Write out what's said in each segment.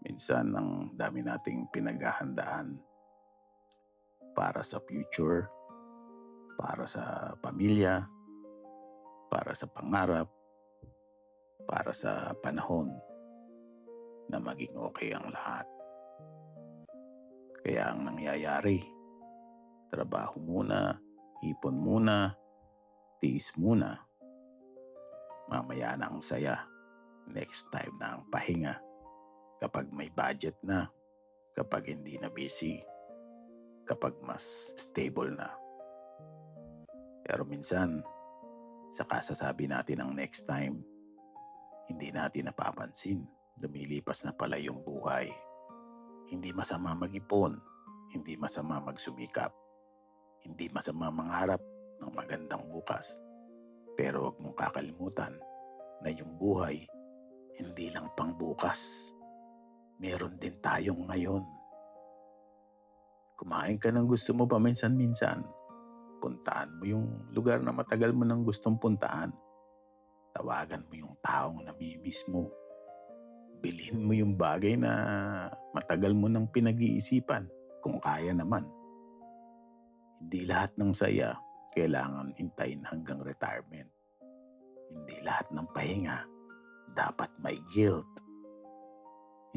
Minsan ang dami nating pinaghahandaan para sa future, para sa pamilya, para sa pangarap, para sa panahon na maging okay ang lahat. Kaya ang nangyayari, trabaho muna, ipon muna, tiis muna. Mamaya na ang saya, next time na ang pahinga. Kapag may budget na, kapag hindi na busy, kapag mas stable na. Pero minsan, sa kasasabi natin ang next time, hindi natin napapansin, lumilipas na pala yung buhay. Hindi masama mag-ipon, hindi masama magsumikap, hindi masama mangarap ng magandang bukas. Pero huwag mong kakalimutan na yung buhay, hindi lang pang bukas. Meron din tayong ngayon. Kumain ka ng gusto mo paminsan-minsan. Puntaan mo yung lugar na matagal mo nang gustong puntaan. Tawagan mo yung taong namimiss mo. Bilhin mo yung bagay na matagal mo nang pinag-iisipan, kung kaya naman. Hindi lahat ng saya kailangan hintayin hanggang retirement. Hindi lahat ng pahinga dapat may guilt.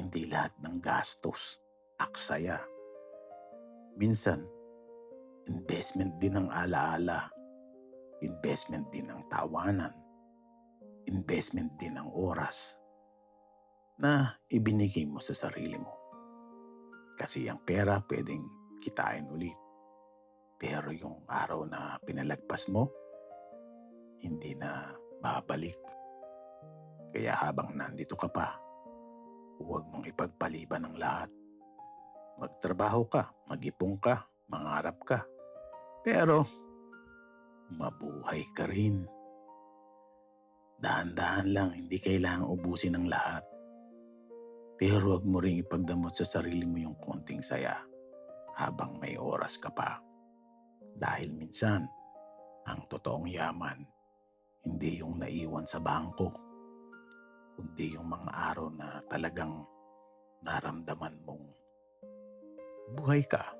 Hindi lahat ng gastos aksaya. Minsan, investment din ng alaala. Investment din ng tawanan. Investment din ng oras na ibinigay mo sa sarili mo. Kasi ang pera pwedeng kitain ulit. Pero yung araw na pinalagpas mo, hindi na babalik. Kaya habang nandito ka pa, huwag mong ipagpaliban ang lahat. Magtrabaho ka, mag-ipon ka, mangarap ka. Pero mabuhay ka rin. Dahan-dahan lang, hindi kailangang ubusin ang lahat. Pero huwag mo rin ipagdamot sa sarili mo yung konting saya habang may oras ka pa. Dahil minsan, ang totoong yaman, hindi yung naiwan sa bangko, kundi yung mga araw na talagang naramdaman mong buhay ka.